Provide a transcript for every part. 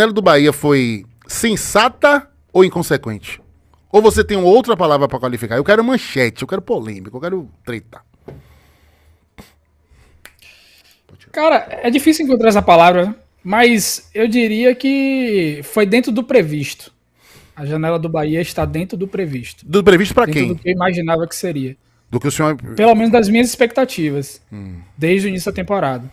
janela do Bahia foi sensata ou inconsequente? Ou você tem outra palavra pra qualificar? Eu quero manchete, eu quero polêmica, eu quero treta. Cara, é difícil encontrar essa palavra, mas eu diria que foi dentro do previsto. A janela do Bahia está dentro do previsto. Do previsto pra dentro quem? Do que eu imaginava que seria. Do que o senhor... Pelo menos das minhas expectativas. Desde o início da temporada.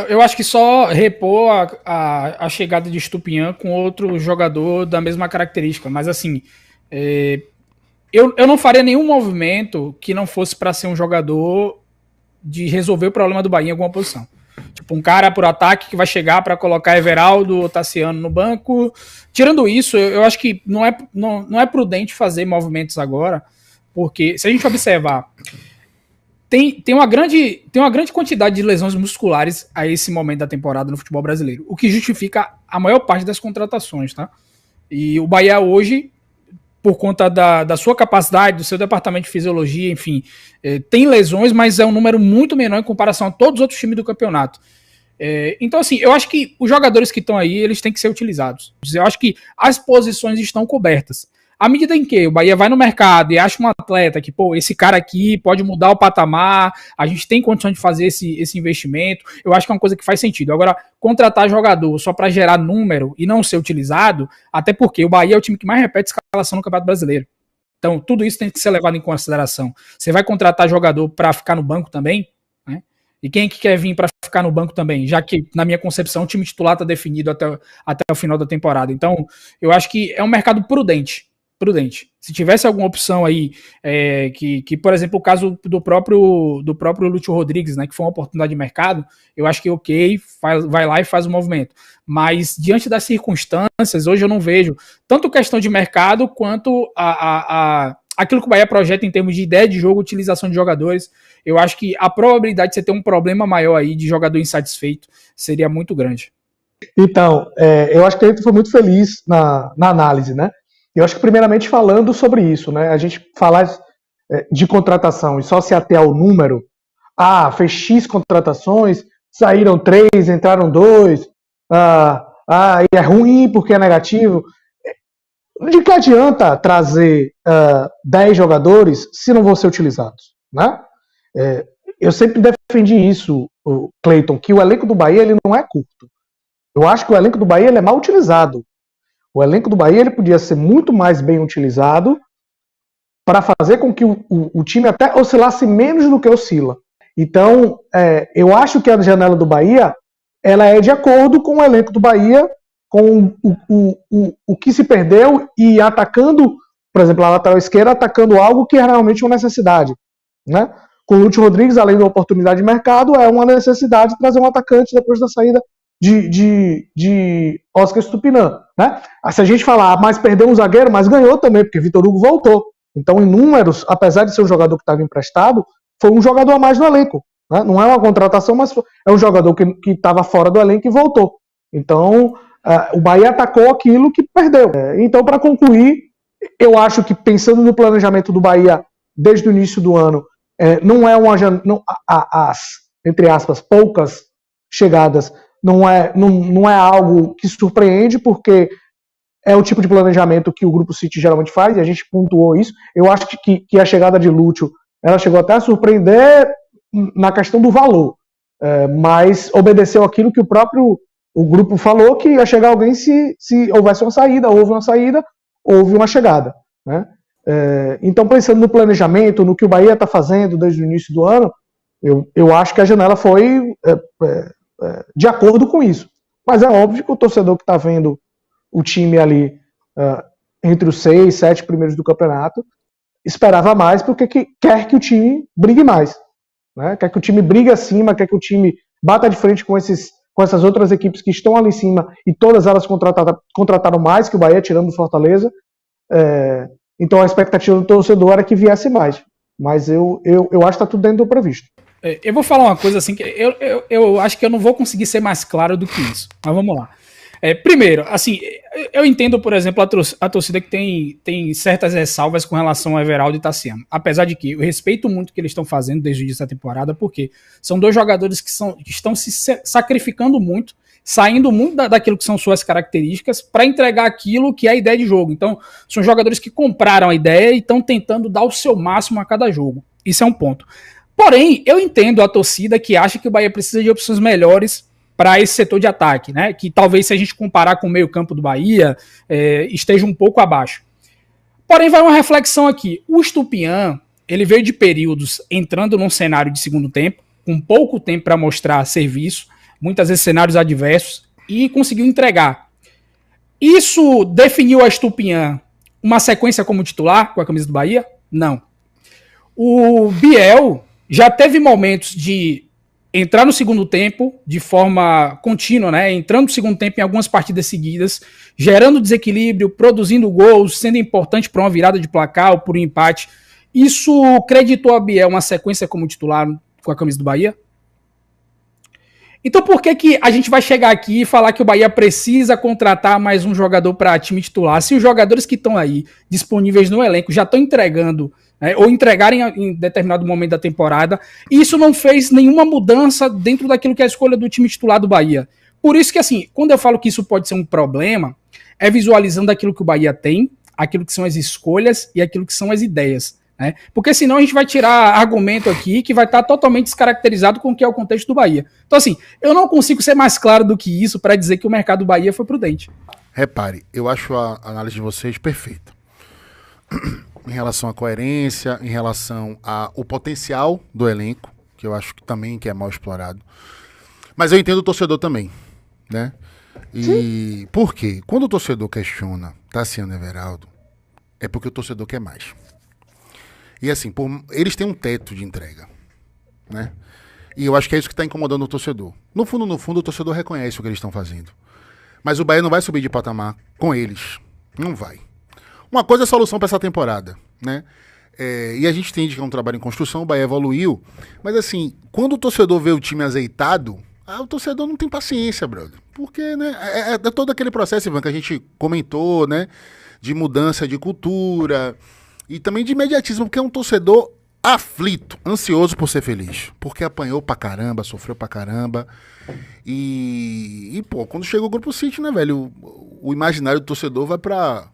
Eu acho que só repor a chegada de Estupinhan com outro jogador da mesma característica. Mas assim, eu não faria nenhum movimento que não fosse para ser um jogador de resolver o problema do Bahia em alguma posição. Tipo, um cara por ataque que vai chegar para colocar Everaldo ou Tassiano no banco. Tirando isso, eu acho que não é prudente fazer movimentos agora, porque se a gente observar, tem uma grande quantidade de lesões musculares a esse momento da temporada no futebol brasileiro, o que justifica a maior parte das contratações, tá? E o Bahia hoje, por conta da sua capacidade, do seu departamento de fisiologia, enfim, tem lesões, mas é um número muito menor em comparação a todos os outros times do campeonato. Então, assim, eu acho que os jogadores que estão aí, eles têm que ser utilizados. Eu acho que as posições estão cobertas. À medida em que o Bahia vai no mercado e acha um atleta que, pô, esse cara aqui pode mudar o patamar, a gente tem condição de fazer esse investimento, eu acho que é uma coisa que faz sentido. Agora, contratar jogador só para gerar número e não ser utilizado, até porque o Bahia é o time que mais repete escalação no Campeonato Brasileiro. Então, tudo isso tem que ser levado em consideração. Você vai contratar jogador para ficar no banco também, né? E quem é que quer vir para ficar no banco também? Já que, na minha concepção, o time titular está definido até o final da temporada. Então, eu acho que é um mercado prudente. Se tivesse alguma opção aí, que por exemplo, o caso do próprio Lúcio Rodrigues, né, que foi uma oportunidade de mercado, eu acho que ok, vai lá e faz o movimento. Mas, diante das circunstâncias, hoje eu não vejo tanto questão de mercado quanto aquilo que o Bahia projeta em termos de ideia de jogo, utilização de jogadores. Eu acho que a probabilidade de você ter um problema maior aí de jogador insatisfeito seria muito grande. Então, eu acho que ele foi muito feliz na análise, né? Eu acho que primeiramente falando sobre isso, né? A gente falar de contratação e só se ater ao número, fez X contratações, saíram 3, entraram 2, e é ruim porque é negativo. De que adianta trazer 10 jogadores se não vão ser utilizados, né? Eu sempre defendi isso, Cleiton, que o elenco do Bahia ele não é curto. Eu acho que o elenco do Bahia ele é mal utilizado. O elenco do Bahia ele podia ser muito mais bem utilizado para fazer com que o time até oscilasse menos do que oscila. Então, eu acho que a janela do Bahia ela é de acordo com o elenco do Bahia, com o que se perdeu e atacando, por exemplo, a lateral esquerda, atacando algo que é realmente uma necessidade, né? Com o Lúcio Rodrigues, além da oportunidade de mercado, é uma necessidade de trazer um atacante depois da saída de Oscar Estupinhan, né? Se a gente falar, mas perdeu um zagueiro, mas ganhou também, porque Vitor Hugo voltou. Então, em números, apesar de ser um jogador que estava emprestado, foi um jogador a mais no elenco, né? Não é uma contratação, mas é um jogador que estava fora do elenco e voltou. Então, o Bahia atacou aquilo que perdeu. Então, para concluir, eu acho que pensando no planejamento do Bahia desde o início do ano, não é as, entre aspas, poucas chegadas, não é algo que surpreende, porque é o tipo de planejamento que o Grupo City geralmente faz, e a gente pontuou isso. Eu acho que a chegada de Lúcio, ela chegou até a surpreender na questão do valor, mas obedeceu aquilo que o grupo falou, que ia chegar alguém se houvesse uma saída, houve uma chegada, né? Então, pensando no planejamento, no que o Bahia está fazendo desde o início do ano, eu acho que a janela foi de acordo com isso. Mas é óbvio que o torcedor que está vendo o time ali entre os 6, 7 primeiros do campeonato esperava mais, porque quer que o time brigue mais, né? Quer que o time brigue acima, quer que o time bata de frente com essas outras equipes que estão ali em cima, e todas elas contrataram mais que o Bahia, tirando o Fortaleza. Então a expectativa do torcedor era que viesse mais. Mas eu acho que está tudo dentro do previsto. Eu vou falar uma coisa assim, que eu acho que eu não vou conseguir ser mais claro do que isso. Mas vamos lá. Primeiro, assim, eu entendo, por exemplo, a torcida que tem certas ressalvas com relação a Everaldo e Tassiano. Apesar de que eu respeito muito o que eles estão fazendo desde o início da temporada, porque são dois jogadores que estão se sacrificando muito, saindo muito daquilo que são suas características para entregar aquilo que é a ideia de jogo. Então, são jogadores que compraram a ideia e estão tentando dar o seu máximo a cada jogo. Isso é um ponto. Porém, eu entendo a torcida que acha que o Bahia precisa de opções melhores para esse setor de ataque, né? Que talvez, se a gente comparar com o meio-campo do Bahia, esteja um pouco abaixo. Porém, vai uma reflexão aqui. O Estupiñán, ele veio de períodos entrando num cenário de segundo tempo, com pouco tempo para mostrar serviço, muitas vezes cenários adversos, e conseguiu entregar. Isso definiu a Estupiñán uma sequência como titular com a camisa do Bahia? Não. O Biel já teve momentos de entrar no segundo tempo de forma contínua, né? Entrando no segundo tempo em algumas partidas seguidas, gerando desequilíbrio, produzindo gols, sendo importante para uma virada de placar ou por um empate. Isso creditou a Biel uma sequência como titular com a camisa do Bahia? Então por que a gente vai chegar aqui e falar que o Bahia precisa contratar mais um jogador para time titular, se os jogadores que estão aí disponíveis no elenco já estão entregando, né, ou entregarem em determinado momento da temporada, e isso não fez nenhuma mudança dentro daquilo que é a escolha do time titular do Bahia? Por isso que, assim, quando eu falo que isso pode ser um problema, é visualizando aquilo que o Bahia tem, aquilo que são as escolhas e aquilo que são as ideias. Né? Porque senão a gente vai tirar argumento aqui que vai estar totalmente descaracterizado com o que é o contexto do Bahia. Então, assim, eu não consigo ser mais claro do que isso para dizer que o mercado do Bahia foi prudente. Repare, eu acho a análise de vocês perfeita. Em relação à coerência, em relação ao potencial do elenco, que eu acho que também que é mal explorado. Mas eu entendo o torcedor também, né? E por quê? Quando o torcedor questiona Tassiano e Everaldo, é porque o torcedor quer mais. E assim, eles têm um teto de entrega, né? E eu acho que é isso que está incomodando o torcedor. No fundo, o torcedor reconhece o que eles estão fazendo. Mas o Bahia não vai subir de patamar com eles. Não vai. Uma coisa é a solução para essa temporada, né? E a gente entende que é um trabalho em construção, o Bahia evoluiu. Mas assim, quando o torcedor vê o time azeitado, o torcedor não tem paciência, brother. Porque, né, é todo aquele processo, Ivan, que a gente comentou, né? De mudança de cultura e também de imediatismo, porque é um torcedor aflito, ansioso por ser feliz. Porque apanhou pra caramba, sofreu pra caramba. E pô, quando chega o Grupo City, né, velho? O imaginário do torcedor vai pra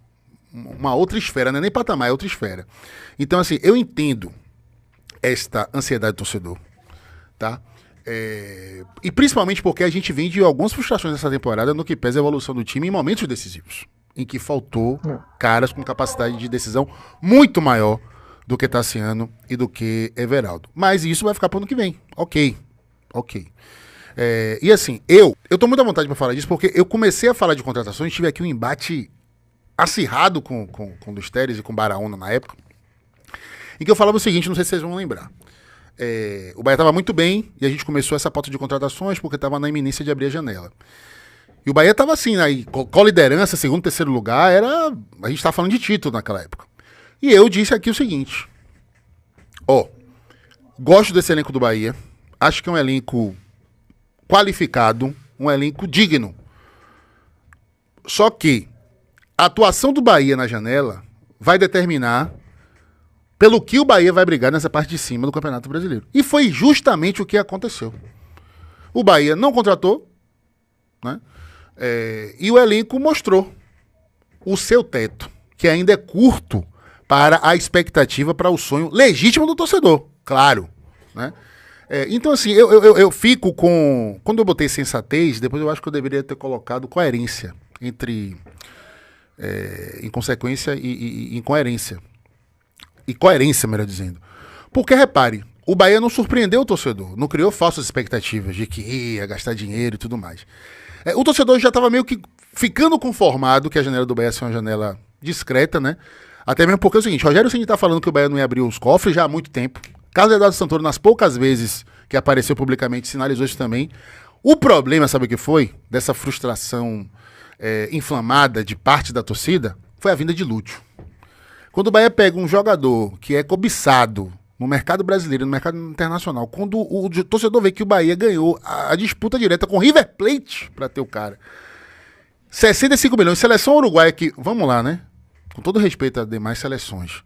uma outra esfera, né? Nem patamar, é outra esfera. Então, assim, eu entendo esta ansiedade do torcedor, tá? E principalmente porque a gente vem de algumas frustrações nessa temporada no que pesa a evolução do time em momentos decisivos, em que faltou caras com capacidade de decisão muito maior do que Tassiano e do que Everaldo. Mas isso vai ficar pro ano que vem. Ok. E assim, eu tô muito à vontade para falar disso, porque eu comecei a falar de contratações, tive aqui um embate acirrado com o Luiz Teres e com o Baraúna na época, em que eu falava o seguinte, não sei se vocês vão lembrar. O Bahia estava muito bem e a gente começou essa pauta de contratações porque estava na iminência de abrir a janela. E o Bahia estava assim, aí, com liderança, segundo, terceiro lugar, a gente estava falando de título naquela época. E eu disse aqui o seguinte, gosto desse elenco do Bahia, acho que é um elenco qualificado, um elenco digno. Só que a atuação do Bahia na janela vai determinar pelo que o Bahia vai brigar nessa parte de cima do Campeonato Brasileiro. E foi justamente o que aconteceu. O Bahia não contratou, né? E o elenco mostrou o seu teto, que ainda é curto para a expectativa, para o sonho legítimo do torcedor, claro, né? Então, assim, eu fico com... Quando eu botei sensatez, depois eu acho que eu deveria ter colocado coerência entre inconsequência e incoerência. E coerência, melhor dizendo. Porque, repare, o Bahia não surpreendeu o torcedor, não criou falsas expectativas de que ia gastar dinheiro e tudo mais. O torcedor já estava meio que ficando conformado que a janela do Bahia ia ser uma janela discreta, né? Até mesmo porque é o seguinte, Rogério Ceni está falando que o Bahia não ia abrir os cofres já há muito tempo. Carlos Eduardo Santoro, nas poucas vezes que apareceu publicamente, sinalizou isso também. O problema, sabe o que foi? Dessa frustração inflamada de parte da torcida, foi a vinda de Lúcio. Quando o Bahia pega um jogador que é cobiçado no mercado brasileiro, no mercado internacional, quando o torcedor vê que o Bahia ganhou a disputa direta com o River Plate para ter o cara, 65 milhões, seleção uruguaia que, vamos lá, né? Com todo respeito às demais seleções.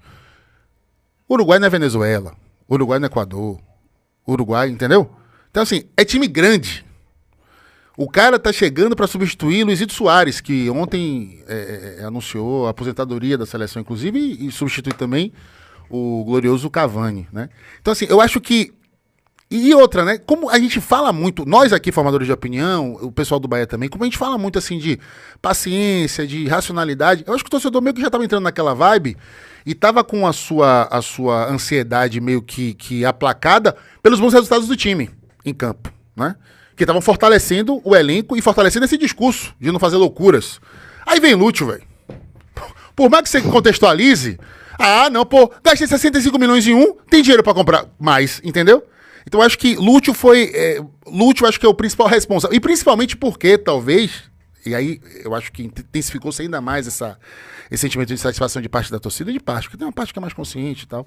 Uruguai não é Venezuela, Uruguai não é Equador, Uruguai, entendeu? Então assim, é time grande. O cara tá chegando para substituir Luizito Soares, que ontem anunciou a aposentadoria da seleção, inclusive, e substitui também o glorioso Cavani, né? Então, assim, eu acho que... E outra, né? Como a gente fala muito, nós aqui, formadores de opinião, o pessoal do Bahia também, como a gente fala muito, assim, de paciência, de racionalidade, eu acho que o torcedor meio que já tava entrando naquela vibe e tava com a sua ansiedade meio que aplacada pelos bons resultados do time em campo, né? Que estavam fortalecendo o elenco e fortalecendo esse discurso de não fazer loucuras. Aí vem Lúcio, velho. Por mais que você contextualize, não, pô, gastei 65 milhões em tem dinheiro pra comprar mais, entendeu? Então eu acho que Lúcio acho que é o principal responsável. E principalmente porque, talvez, e aí eu acho que intensificou-se ainda mais esse sentimento de satisfação de parte da torcida, de parte, porque tem uma parte que é mais consciente e tal.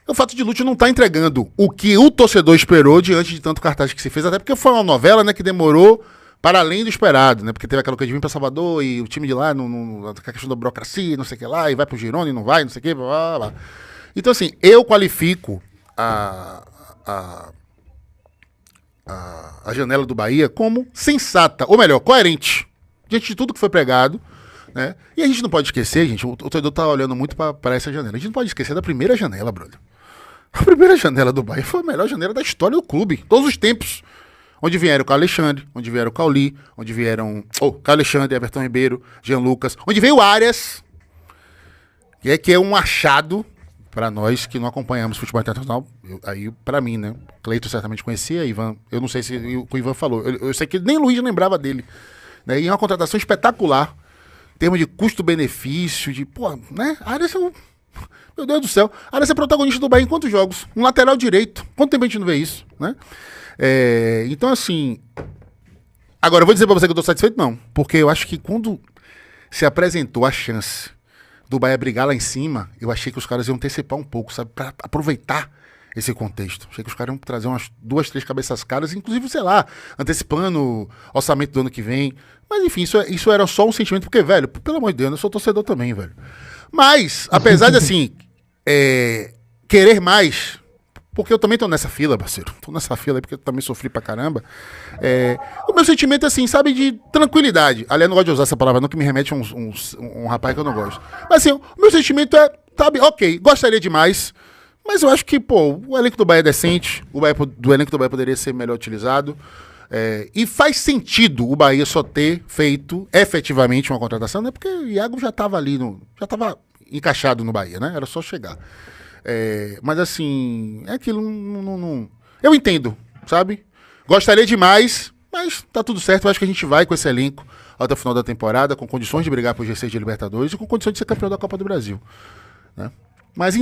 O fato de Lúcio não estar entregando o que o torcedor esperou diante de tanto cartaz que se fez, até porque foi uma novela, né, que demorou para além do esperado, né, porque teve aquela coisa de vir para Salvador e o time de lá, a questão da burocracia, não sei o que lá, e vai pro Girona e não vai, não sei o que, blá, blá, blá. Então, assim, eu qualifico a janela do Bahia como sensata, ou melhor, coerente, diante de tudo que foi pregado, né, e a gente não pode esquecer, gente, o torcedor tá olhando muito para essa janela, a gente não pode esquecer da primeira janela, brother. A primeira janela do Bahia foi a melhor janela da história do clube, todos os tempos. Onde vieram o Alexandre, onde vieram o Cauli, onde vieram o Alexandre, Everton Ribeiro, Jean Lucas, onde veio o Arias, que é um achado para nós que não acompanhamos futebol internacional. Aí, para mim, né? Cleiton certamente conhecia, Ivan, eu não sei se o Ivan falou, eu sei que nem Luiz lembrava dele. Né? E é uma contratação espetacular, em termos de custo-benefício, de, pô, né? Arias é um... Meu Deus do céu. Arias é protagonista do Bahia em quantos jogos? Um lateral direito. Quanto tempo a gente não vê isso, né? Então, assim... Agora, eu vou dizer pra você que eu tô satisfeito, não. Porque eu acho que quando se apresentou a chance do Bahia brigar lá em cima, eu achei que os caras iam antecipar um pouco, sabe? Pra aproveitar esse contexto. Achei que os caras iam trazer umas 2, 3 cabeças caras, inclusive, sei lá, antecipando o orçamento do ano que vem. Mas, enfim, isso era só um sentimento, porque, velho, pelo amor de Deus, eu sou torcedor também, velho. Mas, apesar de, assim, querer mais, porque eu também tô nessa fila, parceiro, tô nessa fila aí porque eu também sofri pra caramba, o meu sentimento é, assim, sabe, de tranquilidade. Aliás, eu não gosto de usar essa palavra não, que me remete a um rapaz que eu não gosto. Mas, assim, o meu sentimento é, sabe, ok, gostaria de mais, mas eu acho que, pô, o elenco do Bahia é decente, o elenco do Bahia poderia ser melhor utilizado. E faz sentido o Bahia só ter feito efetivamente uma contratação, né? Porque o Iago já estava ali, já estava encaixado no Bahia, né? Era só chegar. Mas assim, é aquilo, não... Eu entendo, sabe? Gostaria demais, mas tá tudo certo. Eu acho que a gente vai com esse elenco até o final da temporada, com condições de brigar por G6 de Libertadores e com condições de ser campeão da Copa do Brasil, né? Mas